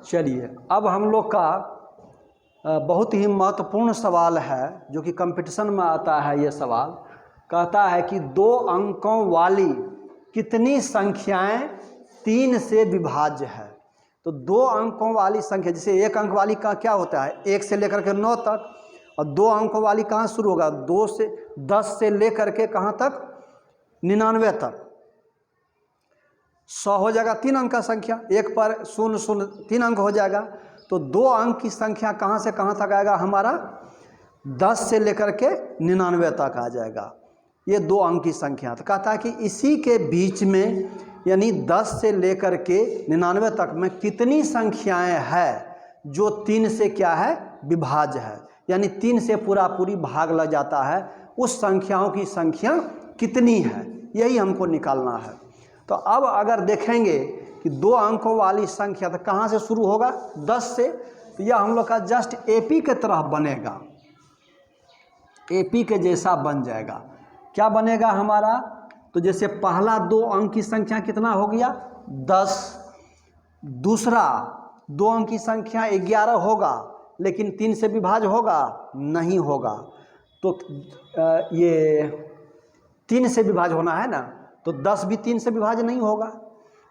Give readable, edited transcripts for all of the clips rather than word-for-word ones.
चलिए, अब हम लोग का बहुत ही महत्वपूर्ण सवाल है जो कि कंपटीशन में आता है। ये सवाल कहता है कि 2 अंकों वाली कितनी संख्याएं 3 से विभाज्य है। तो 2 अंकों वाली संख्या, जैसे 1 अंक वाली का क्या होता है 1 से लेकर के 9 तक, और 2 अंकों वाली कहाँ शुरू होगा 10 से लेकर के कहाँ तक 99 तक। 100 हो जाएगा 3 अंक का संख्या, 1 पर 0 0 3 अंक हो जाएगा। तो 2 अंक की संख्या कहाँ से कहाँ तक आएगा हमारा 10 से लेकर के 99 तक आ जाएगा। ये 2 अंक की संख्या। तो कहता है कि इसी के बीच में यानी 10 से लेकर के 99 तक में कितनी संख्याएं हैं जो 3 से क्या है विभाज्य है, यानी 3 से पूरी भाग लग जाता है। उस संख्याओं की संख्या कितनी है, यही हमको निकालना है। तो अब अगर देखेंगे कि 2 अंकों वाली संख्या तो कहाँ से शुरू होगा 10 से, तो यह हम लोग का जस्ट एपी के तरह बनेगा, एपी के जैसा बन जाएगा। क्या बनेगा हमारा, तो जैसे पहला 2 अंक की संख्या कितना हो गया 10, दूसरा 2 अंक की संख्या 11 होगा, लेकिन 3 से विभाज्य होगा नहीं होगा। तो ये 3 से विभाज्य होना है ना, तो 10 भी 3 से विभाज्य नहीं होगा।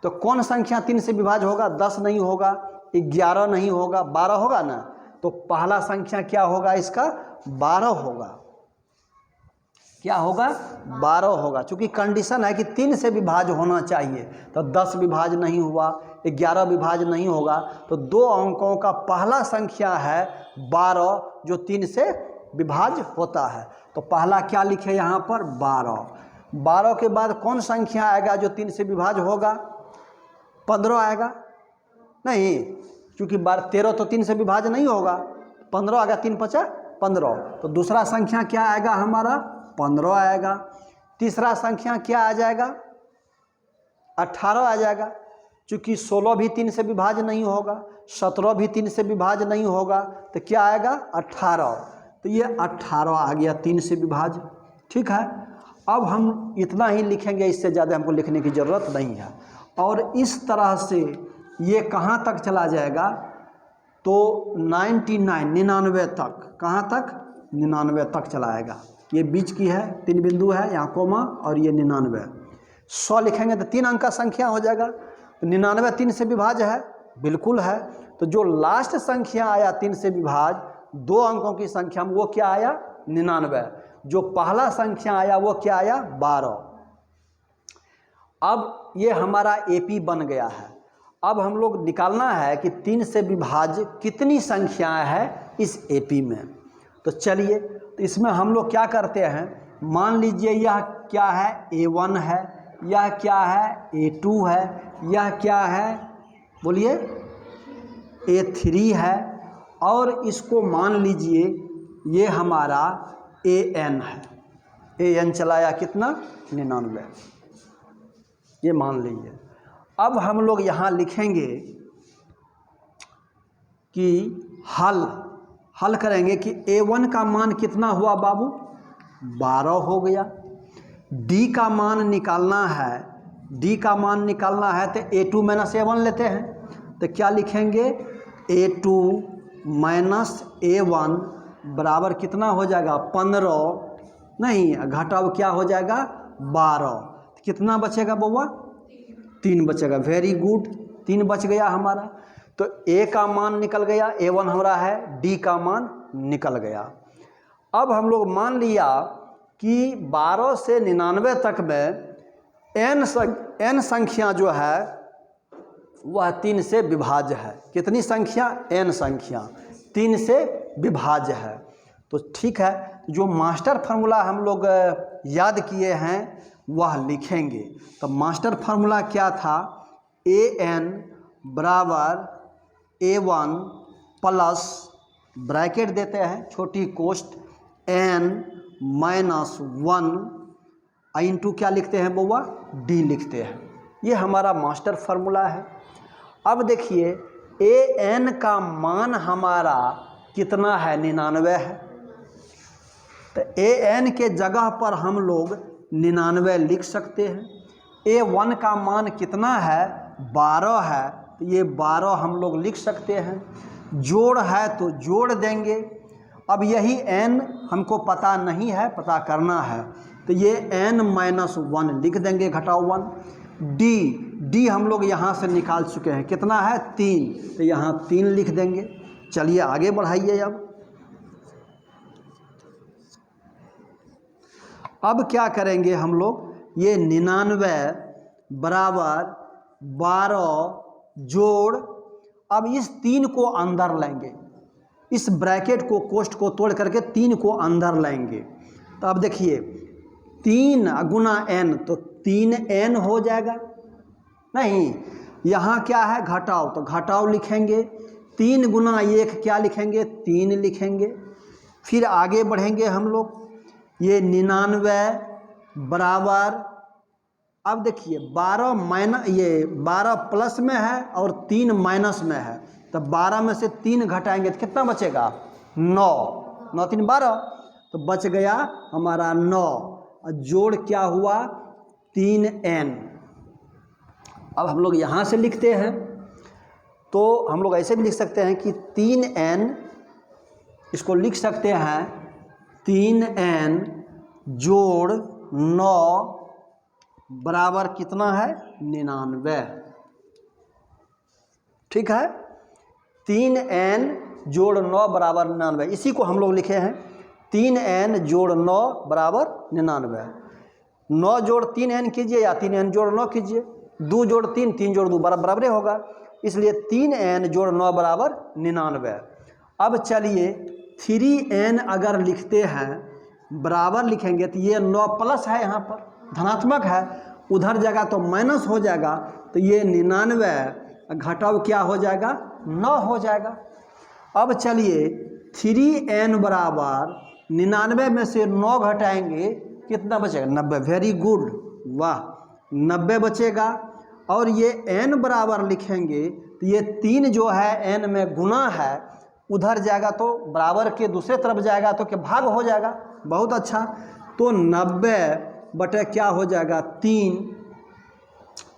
तो कौन संख्या 3 से विभाज्य होगा, 10 नहीं होगा, 11 नहीं होगा, 12 होगा ना। तो पहला संख्या क्या होगा इसका 12 होगा। क्या होगा 12 होगा, क्योंकि कंडीशन है कि 3 से विभाज्य होना चाहिए। तो 10 विभाज्य नहीं हुआ, 11 विभाज्य नहीं होगा। तो 2 अंकों का पहला संख्या है 12 जो 3 से विभाज्य होता है। तो पहला क्या लिखे यहाँ पर 12। 12 के बाद कौन संख्या आएगा जो 3 से विभाज्य होगा 15 आएगा नहीं, क्योंकि 13 तो 3 से विभाज्य नहीं होगा। 15 आएगा, 3 5 15। तो दूसरा संख्या क्या आएगा हमारा 15 आएगा। तीसरा संख्या क्या आ जाएगा 18 आ जाएगा, क्योंकि 16 भी 3 से विभाज्य नहीं होगा, 17 भी 3 से विभाज्य नहीं होगा। तो क्या आएगा 18। तो ये 18 आ गया 3 से विभाज्य। ठीक है, अब हम इतना ही लिखेंगे, इससे ज़्यादा हमको लिखने की ज़रूरत नहीं है। और इस तरह से ये कहाँ तक चला जाएगा, तो 99 तक, कहाँ तक 99 तक चलाएगा। ये बीच की है, 3 बिंदु है, यहाँ कोमा, और ये 99। 100 लिखेंगे तो 3 अंक का संख्या हो जाएगा। तो 99 3 से विभाज्य है, बिल्कुल है। तो जो लास्ट संख्या आया 3 से विभाज्य 2 अंकों की संख्या में, वो क्या आया 99। जो पहला संख्या आया वो क्या आया 12। अब ये हमारा एपी बन गया है। अब हम लोग निकालना है कि 3 से विभाज्य कितनी संख्याएं हैं इस एपी में। तो चलिए, तो इसमें हम लोग क्या करते हैं, मान लीजिए यह क्या है A1 है, यह क्या है A2 है, यह क्या है बोलिए A3 है, और इसको मान लीजिए ये हमारा AN है। AN चलाया कितना 99, ये मान लीजिए। अब हम लोग यहाँ लिखेंगे कि हल करेंगे कि A1 का मान कितना हुआ बाबू 12 हो गया। D का मान निकालना है, D का मान निकालना है तो A2 माइनस A1 लेते हैं। तो क्या लिखेंगे A2 माइनस A1 बराबर कितना हो जाएगा 15, नहीं घटाओ क्या हो जाएगा 12। तो कितना बचेगा बउआ 3 बचेगा। वेरी गुड, 3 बच गया हमारा। तो A का मान निकल गया, A1 हमारा है, D का मान निकल गया। अब हम लोग मान लिया कि 12 से 99 तक में n संख्या जो है वह 3 से विभाज्य है। कितनी संख्या n संख्या 3 से विभाज्य है। तो ठीक है, जो मास्टर फार्मूला हम लोग याद किए हैं वह लिखेंगे। तो मास्टर फार्मूला क्या था, an बराबर A1 प्लस ब्रैकेट देते हैं छोटी कोष्ट n माइनस 1 इंटू क्या लिखते हैं बउआ D लिखते हैं। ये हमारा मास्टर फार्मूला है। अब देखिए an का मान हमारा कितना है 99 है। तो an के जगह पर हम लोग 99 लिख सकते हैं। A1 का मान कितना है 12 है, तो ये 12 हम लोग लिख सकते हैं। जोड़ है तो जोड़ देंगे। अब यही n हमको पता नहीं है, पता करना है, तो ये n-1 लिख देंगे, घटाओ 1। d हम लोग यहाँ से निकाल चुके हैं, कितना है 3, तो यहाँ 3 लिख देंगे। चलिए आगे बढ़ाइए। अब क्या करेंगे हम लोग, ये 99 बराबर 12 जोड़, अब इस 3 को अंदर लेंगे, इस ब्रैकेट को, कोष्ठ को तोड़ करके 3 को अंदर लेंगे। तो अब देखिए 3 गुना n, तो 3n हो जाएगा। नहीं, यहाँ क्या है घटाओ, तो घटाओ लिखेंगे। 3 गुना 1 क्या लिखेंगे, 3 लिखेंगे। फिर आगे बढ़ेंगे हम लोग, ये 99 बराबर, अब देखिए 12 माइनस, ये 12 प्लस में है और 3 माइनस में है, तो 12 में से 3 घटाएंगे तो कितना बचेगा, 9, 9 3 12, तो बच गया हमारा 9। और जोड़ क्या हुआ, 3n। अब हम लोग यहाँ से लिखते हैं, तो हम लोग ऐसे भी लिख सकते हैं कि 3n, इसको लिख सकते हैं 3n जोड़ 9 बराबर कितना है, 99। ठीक है, 3n जोड़ 9 बराबर 99, इसी को हम लोग लिखे हैं 3n जोड़ 9 बराबर 99। 9 जोड़ 3n कीजिए या 3n जोड़ 9 कीजिए, 2 जोड़ 3, 3 जोड़ 2 बराबर ही होगा, इसलिए 3n जोड़ 9 बराबर 99। अब चलिए 3n अगर लिखते हैं बराबर लिखेंगे, तो ये 9 प्लस है, यहाँ पर धनात्मक है, उधर जाएगा तो माइनस हो जाएगा, तो ये 99 घटाव क्या हो जाएगा, 9 हो जाएगा। अब चलिए 3n बराबर 99 में से 9 घटाएंगे, कितना बचेगा, 90। वेरी गुड, वाह, 90 बचेगा। और ये n बराबर लिखेंगे, तो ये 3 जो है n में गुना है, उधर जाएगा तो बराबर के दूसरे तरफ जाएगा तो क्या भाग हो जाएगा, बहुत अच्छा। तो 90 बटे क्या हो जाएगा, 3।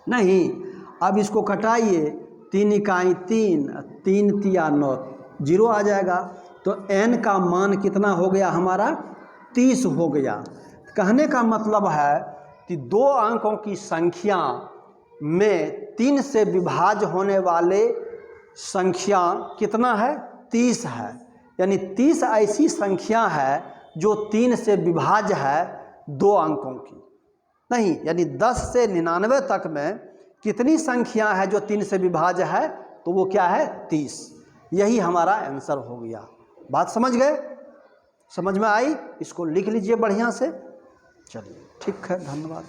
नहीं, अब इसको कटाइए, 3 इकाई 3, 3 तिया 9, 0 आ जाएगा। तो n का मान कितना हो गया हमारा, 30 हो गया। कहने का मतलब है कि 2 अंकों की संख्या में 3 से विभाज्य होने वाले संख्या कितना है, 30 है। यानी 30 ऐसी संख्या है जो 3 से विभाज्य है 2 अंकों की। नहीं, यानी 10 से 99 तक में कितनी संख्या है जो 3 से विभाज्य है, तो वो क्या है, 30। यही हमारा आंसर हो गया। बात समझ गए, समझ में आई, इसको लिख लीजिए बढ़िया से। चलिए ठीक है, धन्यवाद।